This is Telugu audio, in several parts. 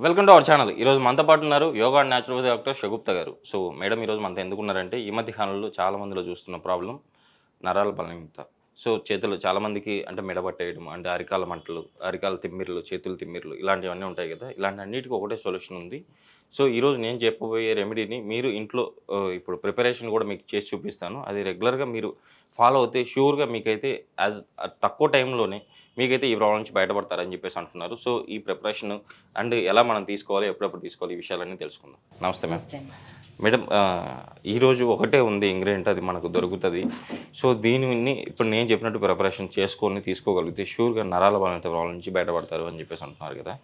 Welcome to our channel. ఈరోజు మనతో పాటు ఉన్నారు yoga and naturopathy doctor Shagufta గారు. సో మేడం ఈరోజు మనతో ఎందుకున్నారంటే ఈ మధ్య కాలంలో చాలా మందిలో చూస్తున్న ప్రాబ్లం నరాల బలహీనత. సో చేతులు చాలామందికి అంటే మెడ పట్టేయడం, అంటే అరికాల మంటలు, అరికాల తిమ్మిర్లు, చేతులు తిమ్మిర్లు ఇలాంటివన్నీ ఉంటాయి కదా. ఇలాంటి అన్నిటికీ ఒకటే సొల్యూషన్ ఉంది. సో ఈరోజు నేను చెప్పబోయే రెమెడీని మీరు ఇంట్లో ఇప్పుడు ప్రిపరేషన్ కూడా మీకు చేసి చూపిస్తాను. అది రెగ్యులర్గా మీరు ఫాలో అవుతే షూర్గా మీకైతే తక్కువ టైంలోనే మీకైతే ఈ ప్రాబ్లం నుంచి బయటపడతారని చెప్పేసి అంటున్నారు. సో ఈ ప్రిపరేషన్ అండ్ ఎలా మనం తీసుకోవాలి, ఎప్పుడెప్పుడు తీసుకోవాలి, ఈ విషయాలన్నీ తెలుసుకుందాం. నమస్తే మ్యామ్. మేడం, ఈరోజు ఒకటే ఉంది ఇంగ్రీడియంట్, అది మనకు దొరుకుతుంది. సో దీనిని ఇప్పుడు నేను చెప్పినట్టు ప్రిపరేషన్ చేసుకొని తీసుకోగలిగితే షూర్గా నరాల బలహీనత ప్రాబ్లం నుంచి బయటపడతారు అని చెప్పేసి అంటున్నారు కదా.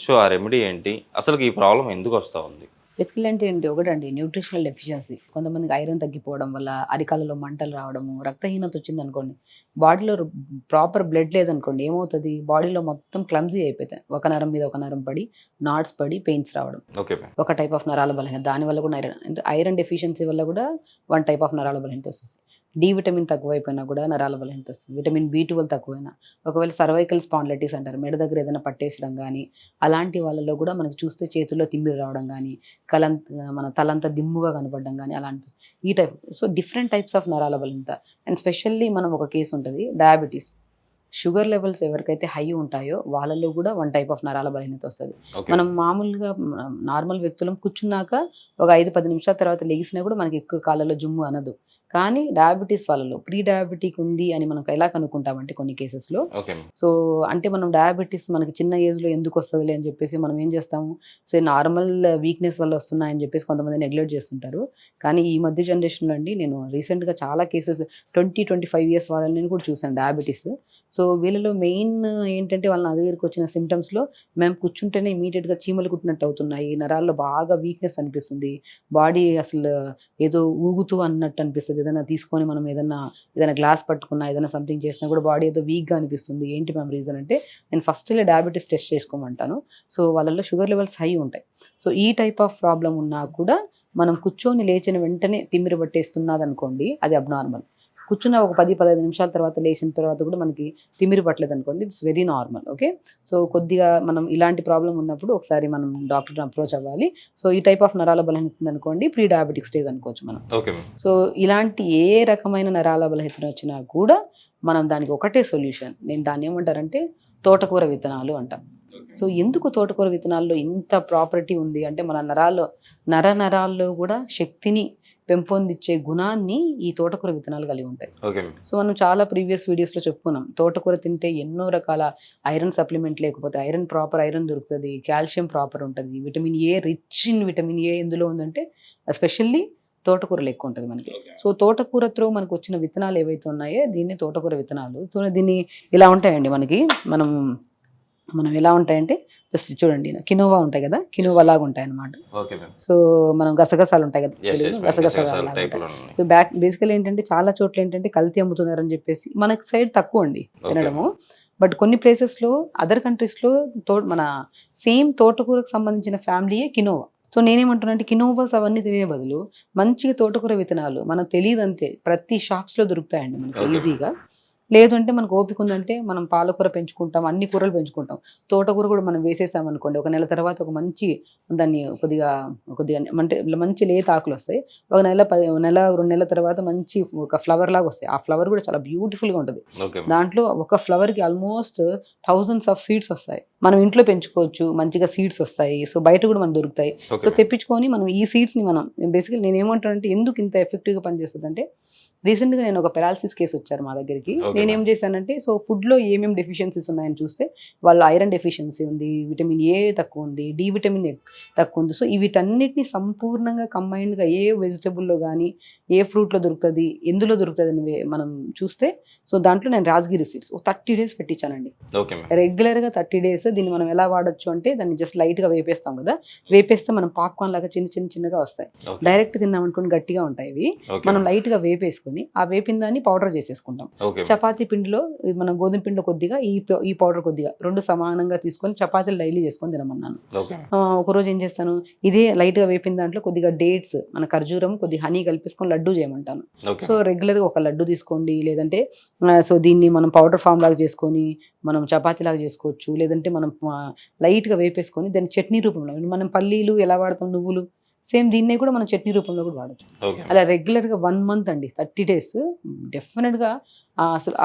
సో ఆ రెమెడీ ఏంటి, అసలు ఈ ప్రాబ్లం ఎందుకు వస్తూ ఉంది? బేసికల్ అంటే ఏంటి ఒకటండి, న్యూట్రిషనల్ డెఫిషియన్సీ. కొంతమందికి ఐరన్ తగ్గిపోవడం వల్ల అరికాలలో మంటలు రావడము, రక్తహీనత వచ్చింది అనుకోండి, బాడీలో ప్రాపర్ బ్లడ్ లేదనుకోండి, ఏమవుతుంది, బాడీలో మొత్తం క్లమ్జీ అయిపోతాయి. ఒక నరం మీద ఒక నరం పడి నాట్స్ పడి పెయిన్స్ రావడం, ఓకే, ఒక టైప్ ఆఫ్ నరాల బలహీనత. దానివల్ల కూడా ఐరన్ డెఫిషియన్సీ వల్ల కూడా వన్ టైప్ ఆఫ్ నరాల బలహీనత వస్తుంది. డి విటమిన్ తక్కువైపోయినా కూడా నరాల బలహీనత వస్తుంది. విటమిన్ B12 తక్కువైనా, ఒకవేళ సర్వైకల్ స్పాండిలైటిస్ అంటారు, మెడ దగ్గర ఏదైనా పట్టేసడం కానీ, అలాంటి వాళ్ళలో కూడా మనకు చూస్తే చేతుల్లో తిమ్మిరి రావడం కానీ, మన తలంతా దిమ్ముగా కనపడడం కానీ అలాంటి ఈ type. So different types of నరాల బలహీనత. అండ్ స్పెషల్లీ మనం ఒక కేసు ఉంటుంది, డయాబెటీస్. షుగర్ లెవెల్స్ ఎవరికైతే హై ఉంటాయో వాళ్ళలో కూడా వన్ టైప్ ఆఫ్ నరాల బలహీనత వస్తుంది. మనం మామూలుగా నార్మల్ వ్యక్తులం కూర్చున్నాక ఒక 5-10 నిమిషాల తర్వాత లెగిసినా కూడా మనకి ఎక్కువ కాళ్ళలో జుమ్ము అనదు. కానీ డయాబెటీస్ వాళ్ళలో ప్రీ డయాబెటిక్ ఉంది అని మనకు ఎలా కనుక్కుంటామంటే కొన్ని కేసెస్లో, సో అంటే మనం డయాబెటీస్ మనకి చిన్న ఏజ్లో ఎందుకు వస్తుంది అని చెప్పేసి మనం ఏం చేస్తాము, సో నార్మల్ వీక్నెస్ వల్ల వస్తున్నాయని చెప్పేసి కొంతమంది నెగ్లెక్ట్ చేస్తుంటారు. కానీ ఈ మధ్య జనరేషన్లో అండి, నేను రీసెంట్గా చాలా కేసెస్ 20-25 ఇయర్స్ వాళ్ళని నేను కూడా చూసాను డయాబెటీస్. సో వీళ్ళలో మెయిన్ ఏంటంటే, వాళ్ళ నా దగ్గరికి వచ్చిన సిమ్టమ్స్లో, మేము కూర్చుంటేనే ఇమీడియట్గా చీమలు కుట్టినట్టు అవుతున్నాయి, నరాల్లో బాగా వీక్నెస్ అనిపిస్తుంది, బాడీ అసలు ఏదో ఊగుతూ అన్నట్టు అనిపిస్తుంది, ఏదైనా తీసుకొని మనం ఏదైనా గ్లాస్ పట్టుకున్నా, ఏదైనా సంథింగ్ చేసినా కూడా బాడీ ఏదో వీక్గా అనిపిస్తుంది. ఏంటి మ్యామ్ రీజన్ అంటే, నేను ఫస్ట్ డయాబెటీస్ టెస్ట్ చేసుకోమంటాను. సో వాళ్ళల్లో షుగర్ లెవెల్స్ హై ఉంటాయి. సో ఈ టైప్ ఆఫ్ ప్రాబ్లం ఉన్నా కూడా మనం కూర్చొని లేచిన వెంటనే తిమ్మిరి పట్టేస్తున్నది అనుకోండి, అది అబ్నార్మల్. కూర్చున్న ఒక 10-15 నిమిషాల తర్వాత లేచిన తర్వాత కూడా మనకి తిమ్మిరి పట్టలేదు అనుకోండి, it's very normal. Okay, so కొద్దిగా మనం ఇలాంటి ప్రాబ్లం ఉన్నప్పుడు ఒకసారి మనం డాక్టర్ని అప్రోచ్ అవ్వాలి. సో ఈ టైప్ ఆఫ్ నరాల బలహీనత అనుకోండి, ప్రీ డయాబెటిక్ స్టేజ్ అనుకోవచ్చు మనం. సో ఇలాంటి ఏ రకమైన నరాల బలహీనత వచ్చినా కూడా మనం దానికి ఒకటే సొల్యూషన్. నేను దాన్ని ఏమంటారంటే తోటకూర విత్తనాలు అంటాం. సో ఎందుకు తోటకూర విత్తనాల్లో ఇంత ప్రాపర్టీ ఉంది అంటే, మన నరాల్లో కూడా శక్తిని పెంపొందించే గుణాన్ని ఈ తోటకూర విత్తనాలు కలిగి ఉంటాయి. సో మనం చాలా ప్రీవియస్ వీడియోస్లో చెప్పుకున్నాం, తోటకూర తింటే ఎన్నో రకాల ఐరన్ సప్లిమెంట్, లేకపోతే ప్రాపర్ ఐరన్ దొరుకుతుంది, కాల్షియం ప్రాపర్ ఉంటుంది, vitamin A, rich in vitamin A ఎందులో ఉందంటే ఎస్పెషల్లీ తోటకూరలు ఎక్కువ ఉంటుంది మనకి. సో తోటకూరతో మనకు వచ్చిన విత్తనాలు ఏవైతే ఉన్నాయో దీన్ని తోటకూర విత్తనాలు. సో దీన్ని ఇలా ఉంటాయండి, మనం ఎలా ఉంటాయంటే, జస్ట్ చూడండి, కినోవా ఉంటాయి కదా, కినోవా లాగా ఉంటాయి అన్నమాట. సో మనం గసగసాలు ఉంటాయి కదా, గసగసాలు. సో బేసికల్ ఏంటంటే, చాలా చోట్ల ఏంటంటే కల్తీ అమ్ముతున్నారని చెప్పేసి మనకి సైడ్ తక్కువ అండి తినడము. బట్ కొన్ని ప్లేసెస్లో, అదర్ కంట్రీస్లో మన సేమ్ తోటకూరకు సంబంధించిన ఫ్యామిలీయే కినోవా. సో నేనేమంటున్నా అంటే, కినోవాస్ అవన్నీ తినే బదులు మంచిగా తోటకూర విత్తనాలు, మనకు తెలియదు అంతే, ప్రతి షాప్స్లో దొరుకుతాయండి మనకి ఈజీగా. లేదు అంటే మనకు ఓపిక ఉందంటే మనం పాలకూర పెంచుకుంటాం, అన్ని కూరలు పెంచుకుంటాం. తోటకూర కూడా మనం వేసేసామనుకోండి, ఒక నెల తర్వాత ఒక మంచి దాన్ని కొద్దిగా అంటే మంచి లేత ఆకులు వస్తాయి. ఒక నెల 2 నెలల తర్వాత మంచి ఒక ఫ్లవర్ లాగా వస్తాయి. ఆ ఫ్లవర్ కూడా చాలా బ్యూటిఫుల్గా ఉంటుంది. దాంట్లో ఒక ఫ్లవర్కి ఆల్మోస్ట్ థౌజండ్స్ ఆఫ్ సీడ్స్ వస్తాయి. మనం ఇంట్లో పెంచుకోవచ్చు, మంచిగా సీడ్స్ వస్తాయి. సో బయట కూడా మనకు దొరుకుతాయి. సో తెప్పించుకొని మనం ఈ సీడ్స్ని మనం బేసికలీ నేను ఏమంటానంటే, ఎందుకు ఇంత ఎఫెక్టివ్గా పనిచేస్తుంది అంటే, రీసెంట్గా నేను ఒక పెరాలసిస్ కేసు వచ్చారు మా దగ్గరికి. నేనేం చేశానంటే, సో ఫుడ్లో ఏమేమి డెఫిషియన్సీస్ ఉన్నాయని చూస్తే, వాళ్ళు ఐరన్ డెఫిషియన్సీ ఉంది, విటమిన్ ఏ తక్కువ ఉంది, డి విటమిన్ తక్కువ ఉంది. సో వీటన్నిటిని సంపూర్ణంగా కంబైన్డ్గా ఏ వెజిటబుల్లో కానీ, ఏ ఫ్రూట్లో దొరుకుతుంది, ఎందులో దొరుకుతుంది అని మనం చూస్తే, సో దాంట్లో నేను రాజగిరి సీడ్స్ 30 days పెట్టించానండి. రెగ్యులర్గా 30 days. దీన్ని మనం ఎలా వాడచ్చు అంటే, దాన్ని జస్ట్ లైట్గా వేపేస్తాం కదా, వేపేస్తే మనం పాప్కార్న్ లాగా చిన్నగా వస్తాయి. డైరెక్ట్ తిన్నామనుకోండి గట్టిగా ఉంటాయి ఇవి. మనం లైట్గా వేపేసుకొని తీసుకొని ఆ వేపిన దాన్ని పౌడర్ చేసేసుకుంటాం. ఓకే. చపాతీ పిండిలో మనం గోధుమ పిండిలో కొద్దిగా ఈ పౌడర్ కొద్దిగా 2 సమానంగా తీసుకొని చపాతీలు డైలీ చేసుకొని తినమన్నాను. ఓకే. ఒకరోజు ఏం చేస్తాను, ఇదే లైట్‌గా వేపిన దాంట్లో కొద్దిగా డేట్స్, మన ఖర్జూరం, కొద్దిగా హనీ కలిపేసుకొని లడ్డూ చేయమంటాను. ఓకే. సో, రెగ్యులర్‌గా ఒక లడ్డు తీసుకోండి. లేదంటే సో, దీన్ని మనం పౌడర్ ఫామ్ లాగా చేసుకొని మనం చపాతీలాగా చేసుకోవచ్చు. లేదంటే మనం లైట్‌గా వేపేసుకొని దాన్ని చట్నీ రూపంలో, మనం పల్లీలు ఎలా వాడతాం, నువ్వులు సేమ్ దీన్నే కూడా మనం చట్నీ రూపంలో కూడా వాడొచ్చు. ఓకే. అలా రెగ్యులర్‌గా 1 మంత్ అండి, 30 డేస్ డెఫినిట్‌గా అసలు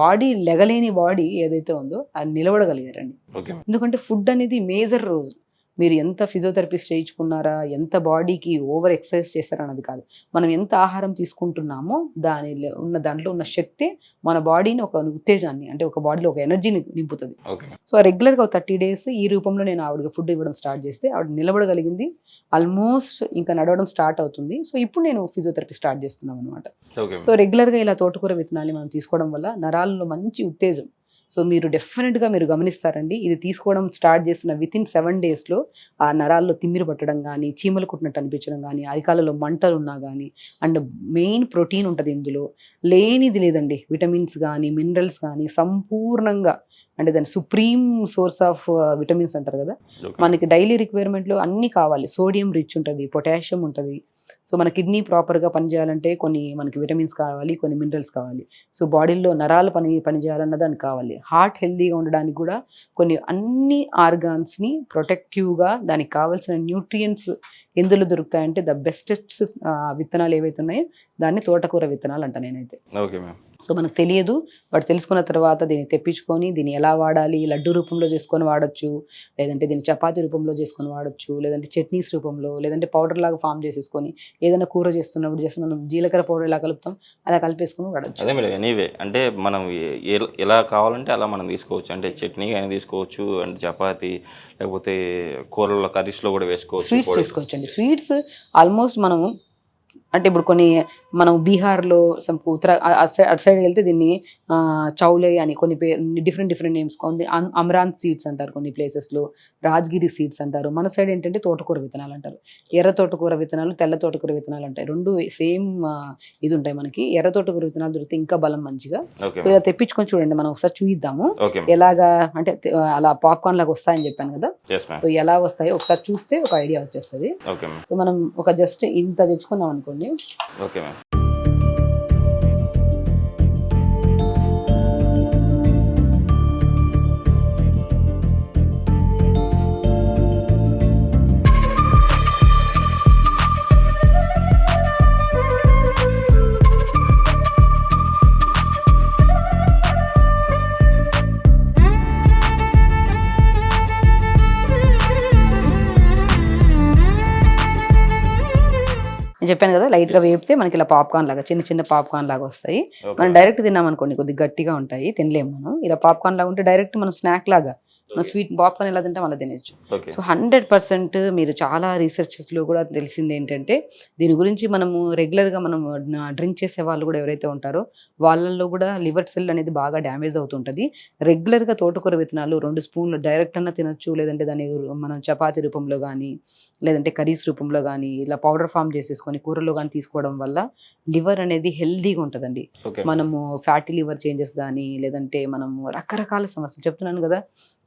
బాడీ లెగలేని బాడీ ఏదైతే ఉందో అది నిలబడగలిగారండి. ఓకే. ఎందుకంటే ఫుడ్ అనేది మేజర్ రోల్. మీరు ఎంత ఫిజియోథెరపిస్ట్ చేయించుకున్నారా, ఎంత బాడీకి ఓవర్ ఎక్సర్సైజ్ చేస్తారన్నది కాదు. మనం ఎంత ఆహారం తీసుకుంటున్నామో దాంట్లో ఉన్న శక్తే మన బాడీని ఒక ఉత్తేజాన్ని, అంటే ఒక బాడీలో ఒక ఎనర్జీని నింపుతుంది. ఓకే. సో, రెగ్యులర్‌గా 30 డేస్ ఈ రూపంలో నేను ఆవిడకి ఫుడ్ ఇవ్వడం స్టార్ట్ చేస్తే ఆవిడ నిలబడగలిగింది. ఆల్మోస్ట్ ఇంకా నడవడం స్టార్ట్ అవుతుంది. సో, ఇప్పుడు నేను ఫిజియోథెరపీ స్టార్ట్ చేస్తున్నాం అనమాట. ఓకే. సో, రెగ్యులర్‌గా ఇలా తోటకూర విత్తనాల్ని మనం తీసుకోవడం వల్ల నరాల్లో మంచి ఉత్తేజం. సో, మీరు డెఫినిట్‌గా మీరు గమనిస్తారండి. ఇది తీసుకోవడం స్టార్ట్ చేసిన వితిన్ 7 డేస్‌లో ఆ నరాల్లో తిమ్మిరి పట్టడం గానీ, చీమలు కుట్టినట్టు అనిపించడం గానీ, అరికాలలో మంటలున్నా గానీ, అండ్ మెయిన్ ప్రోటీన్ ఉంటది ఇందులో. లేనిది లేదండి. విటమిన్స్ గానీ, మినరల్స్ గానీ సంపూర్ణంగా, అంటే దాని సుప్రీం సోర్స్ ఆఫ్ విటమిన్స్ అంటారు కదా! ఓకే. మనకి డైలీ రిక్వైర్మెంట్‌లో అన్నీ కావాలి. సోడియం రిచ్ ఉంటది, పొటాషియం ఉంటది. సో, మన కిడ్నీ ప్రాపర్‌గా పనిచేయాలంటే కొన్ని మనకి విటమిన్స్ కావాలి, కొన్ని మినరల్స్ కావాలి. సో, బాడీలో నరాలు పనిచేయాలన్న దానికి కావాలి. హార్ట్ హెల్తీగా ఉండడానికి కూడా కొన్ని అన్ని ఆర్గాన్స్‌ని ప్రొటెక్టివ్‌గా దానికి కావాల్సిన న్యూట్రియంట్స్ ఎందులో దొరుకుతాయంటే ద బెస్టెస్ట్ విత్తనాలు ఏవైతే ఉన్నాయో దాన్ని తోటకూర విత్తనాలు అంటా నేనైతే. Okay ma'am. సో, మనకు తెలియదు. బట్ తెలుసుకున్న తర్వాత దీన్ని తెప్పించుకొని దీన్ని ఎలా వాడాలి, లడ్డు రూపంలో చేసుకొని వాడొచ్చు, లేదంటే దీన్ని చపాతీ రూపంలో చేసుకొని వాడొచ్చు, లేదంటే చట్నీస్ రూపంలో, లేదంటే పౌడర్ లాగా ఫామ్ చేసేసుకొని ఏదైనా కూర చేస్తున్నప్పుడు జస్ట్ మనం జీలకర్ర పౌడర్ ఎలా కలుపుతాం అలా కలిపేసుకొని వాడొచ్చు. అదే మేడం, ఎనీవే అంటే మనం ఎలా కావాలంటే అలా మనం తీసుకోవచ్చు. అంటే చట్నీ అయినా తీసుకోవచ్చు, అంటే చపాతీ, లేకపోతే కూరల్లో కర్రీస్లో కూడా వేసుకోవచ్చు. స్వీట్స్ చేసుకోవచ్చండి. స్వీట్స్ ఆల్మోస్ట్ మనము, అంటే ఇప్పుడు కొన్ని మనం బీహార్‌లో అటు సైడ్ వెళ్తే దీన్ని చౌలే అని కొన్ని డిఫరెంట్ నేమ్స్, కొన్ని అమరాంత్ సీడ్స్ అంటారు కొన్ని ప్లేసెస్‌లో, రాజ్గిరి సీడ్స్ అంటారు. మన సైడ్ ఏంటంటే తోటకూర విత్తనాలు అంటారు. ఎర్ర తోటకూర విత్తనాలు, తెల్ల తోటకూర విత్తనాలు ఉంటాయి. 2 సేమ్ ఇది ఉంటాయి మనకి. ఎర్ర తోటకూర విత్తనాలు దొరికితే ఇంకా బలం మంచిగా. ఓకే. సో, ఇలా తెప్పించుకొని చూడండి, మనం ఒకసారి చూయిద్దాము. ఓకే. ఎలాగా అంటే అలా పాప్కార్న్ లాగా వస్తాయని చెప్పాను కదా! Yes ma'am. సో, ఎలా వస్తాయో ఒకసారి చూస్తే ఒక ఐడియా వచ్చేస్తది. Okay ma'am. సో, మనం ఒక జస్ట్ ఇంత తెచ్చుకున్నాం అనుకోండి. Okay ma'am. నేను చెప్పాను కదా, లైట్‌గా వేపితే మనకి ఇలా పాప్కార్న్ లాగా, చిన్న పాప్కార్న్ లాగా వస్తాయి. ఓకే. మనం డైరెక్ట్ తిన్నామనుకోండి కొద్దిగా గట్టిగా ఉంటాయి, తినలేము మనం. ఇలా పాప్కార్న్ లాగా ఉంటే డైరెక్ట్ మనం స్నాక్ లాగా, మనం స్వీట్ పాప్కార్న్ ఎలా తింటాం అలా తినొచ్చు. ఓకే. సో, 100% మీరు చాలా రీసెర్చెస్‌లో కూడా తెలిసింది ఏంటంటే, దీని గురించి మనము రెగ్యులర్‌గా మనం డ్రింక్ చేసే వాళ్ళు కూడా ఎవరైతే ఉంటారో వాళ్ళల్లో కూడా లివర్ సెల్ అనేది బాగా డ్యామేజ్ అవుతుంటది. రెగ్యులర్‌గా తోటకూర విత్తనాలు 2 స్పూన్లు డైరెక్ట్ అన్నా తినొచ్చు, లేదంటే దాన్ని మనం చపాతీ రూపంలో గానీ, లేదంటే కర్రీస్ రూపంలో గానీ, ఇలా పౌడర్ ఫామ్ చేసేసుకొని కూరల్లో గానీ తీసుకోవడం వల్ల లివర్ అనేది హెల్తీగా ఉంటదండి. ఓకే. మనము ఫ్యాటీ లివర్ చేంజెస్ గానీ, లేదంటే మనము రకరకాల సమస్యలు చెప్తున్నాను కదా!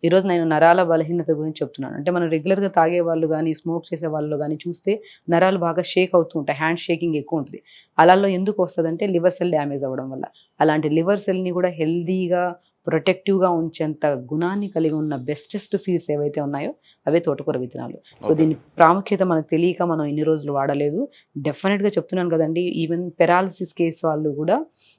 ఈరోజు నేను నరాల బలహీనత గురించి చెప్తున్నాను. అంటే మనం రెగ్యులర్‌గా తాగే వాళ్ళు గానీ, స్మోక్ చేసే వాళ్ళు గానీ చూస్తే నరాలు బాగా షేక్ అవుతూ ఉంటాయి. హ్యాండ్ షేకింగ్ ఎక్కువ ఉంటది. అలాల్లో ఎందుకు వస్తదంటే లివర్ సెల్ డ్యామేజ్ అవ్వడం వల్ల. అలాంటి లివర్ సెల్‌ని కూడా హెల్తీగా, ప్రొటెక్టివ్‌గా ఉంచేంత గుణాన్ని కలిగి ఉన్న బెస్టెస్ట్ సీడ్స్ ఏవైతే ఉన్నాయో అవే తోటకూర విత్తనాలు. So, okay. దీని ప్రాముఖ్యత మనకు తెలియక మనం ఇన్ని రోజులు వాడలేదు. డెఫినిట్‌గా చెప్తున్నాను కదండీ! ఈవెన్ పెరాలిసిస్ కేస్ వాళ్ళు కూడా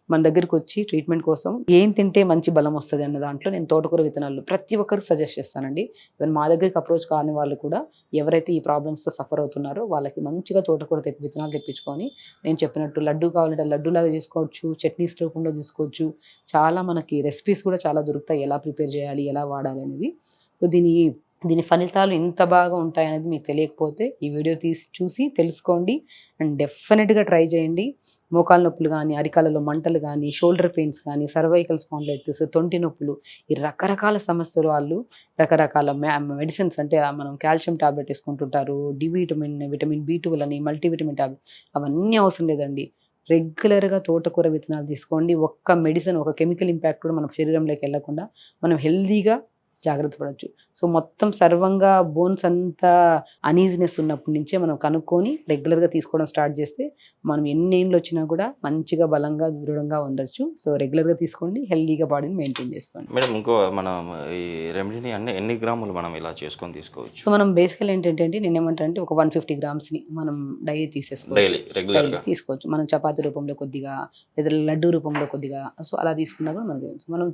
మన దగ్గరకొచ్చి ట్రీట్మెంట్ కోసం ఏం తింటే మంచి బలం వస్తది అన్న దాంట్లో నేను తోటకూర విత్తనాలు ప్రతి ఒక్కరికి సజెస్ట్ చేస్తానండి. ఈవెన్ మా దగ్గరికి అప్రోచ్ కాని వాళ్ళు కూడా ఎవరైతే ఈ ప్రాబ్లమ్స్‌తో సఫర్ అవుతున్నారో వాళ్ళకి మంచిగా తోటకూర విత్తనాలు తెప్పించుకొని, నేను చెప్పినట్టు లడ్డు కావాలంటే లడ్డూలాగా చేసుకోవచ్చు, చట్నీస్ రూపంలో తీసుకోవచ్చు. చాలా మనకి రెసిపీస్ కూడా చాలా దొరుకుతాయి, ఎలా ప్రిపేర్ చేయాలి, ఎలా వాడాలి అనేది. సో, దీని ఫలితాలు ఇంత బాగా ఉంటాయనేది మీకు తెలియకపోతే ఈ వీడియో చూసి తెలుసుకోండి. అండ్ డెఫినిట్‌గా ట్రై చేయండి. మోకాళ్ళ నొప్పులు గానీ, అరికాళ్ళలో మంటలు గానీ, షోల్డర్ పెయిన్స్ గానీ, సర్వైకల్ స్పాండిలైటిస్, తొంటి నొప్పులు, ఈ రకరకాల సమస్యలు వాళ్ళు రకరకాల మెడిసిన్స్, అంటే మనం కాల్షియం టాబ్లెట్ వేసుకుంటుంటారు, డి విటమిన్, విటమిన్ B12 అని, మల్టీవిటమిన్ టాబ్లెట్, అవన్నీ అవసరం లేదండి. రెగ్యులర్గా తోటకూర విత్తనాలు తీసుకోండి. ఒక్క మెడిసిన్, ఒక కెమికల్ ఇంపాక్ట్ కూడా మన శరీరంలోకి వెళ్ళకుండా మనం హెల్తీగా జాగ్రత్త పడవచ్చు. సో మొత్తం సర్వంగా బోన్స్ అంతా అనీజినెస్ ఉన్నప్పటి నుంచే మనం కనుక్కొని రెగ్యులర్గా తీసుకోవడం స్టార్ట్ చేస్తే మనం ఎన్ని ఏళ్ళు వచ్చినా కూడా మంచిగా బలంగా దృఢంగా ఉండొచ్చు. సో రెగ్యులర్గా తీసుకోండి, హెల్తీగా బాడీని మెయింటైన్ చేసుకోండి. మేడం ఇంకో మనం ఈ రెమెడీని ఎన్ని గ్రాములు మనం ఇలా చేసుకొని తీసుకోవచ్చు సో మనం బేసికల్ ఏంటంటే నేను ఏమంటానంటే ఒక 150 గ్రామ్స్ని మనం డైలీ తీసేసుకోవచ్చు. డైలీ రెగ్యులర్గా? తీసుకోవచ్చు. మనం చపాతీ రూపంలో కొద్దిగా లేదా లడ్డు రూపంలో కొద్దిగా, సో అలా తీసుకున్నా కూడా మనకి మనం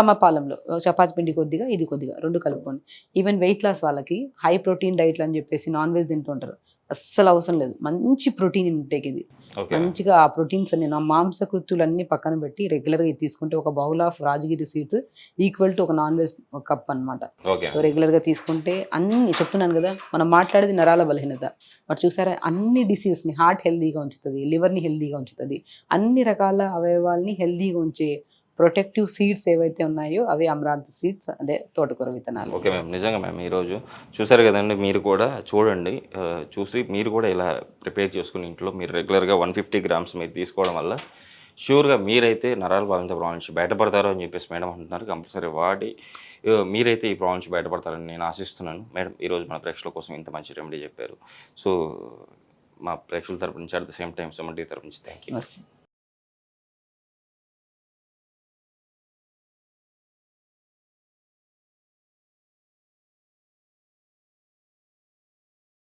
సమపాలంలో చపాతీ పిండి కొద్దిగా, ఇది కొద్దిగా 2 కలుపుకోండి. ఈవెన్ వెయిట్ లాస్ వాళ్ళకి హై ప్రోటీన్ డైట్లు అని చెప్పేసి నాన్ వెజ్ తింటుంటారు. అస్సలు అవసరం లేదు. మంచి ప్రోటీన్ ఇంటేక్ ఇది. ఓకే. మంచిగా ఆ ప్రోటీన్స్ అన్ని మాంసకృత్యులు అన్ని పక్కన పెట్టి రెగ్యులర్గా ఇది తీసుకుంటే ఒక bowl of Rajgir seeds equal to ఒక నాన్ వెజ్ కప్ అనమాట. ఓకే. సో రెగ్యులర్గా తీసుకుంటే అన్ని చెప్తున్నాను కదా, మనం మాట్లాడేది నరాల బలహీనత. మరి చూసారా, అన్ని డిసీజ్ని హార్ట్ హెల్దీగా ఉంచుతుంది, లివర్ని హెల్దీగా ఉంచుతుంది, అన్ని రకాల అవయవాల్ని హెల్దీగా ఉంచే ప్రొటెక్టివ్ సీడ్స్ ఏవైతే ఉన్నాయో అవి అమరాంత్ సీడ్స్, అదే తోటకూర విత్తనాలు. ఓకే మ్యామ్, నిజంగా మ్యామ్ ఈరోజు చూసారు కదండి, మీరు కూడా చూడండి, చూసి మీరు కూడా ఇలా ప్రిపేర్ చేసుకుని ఇంట్లో మీరు రెగ్యులర్గా 150 గ్రామ్స్ మీరు తీసుకోవడం వల్ల షూర్గా మీరైతే నరాల బలంతో ప్రాబ్లం నుంచి బయటపడతారు అని చెప్పేసి మేడం అంటున్నారు. కంపల్సరీ వాడి మీరైతే ఈ ప్రాబ్లం నుంచి బయటపడతారని నేను ఆశిస్తున్నాను. మేడం ఈరోజు మన ప్రేక్షకుల కోసం ఇంత మంచి రెమెడీ చెప్పారు. సో మా ప్రేక్షకుల తరపు నుంచి at the same time Suman T తరపు నుంచి థ్యాంక్ యూ.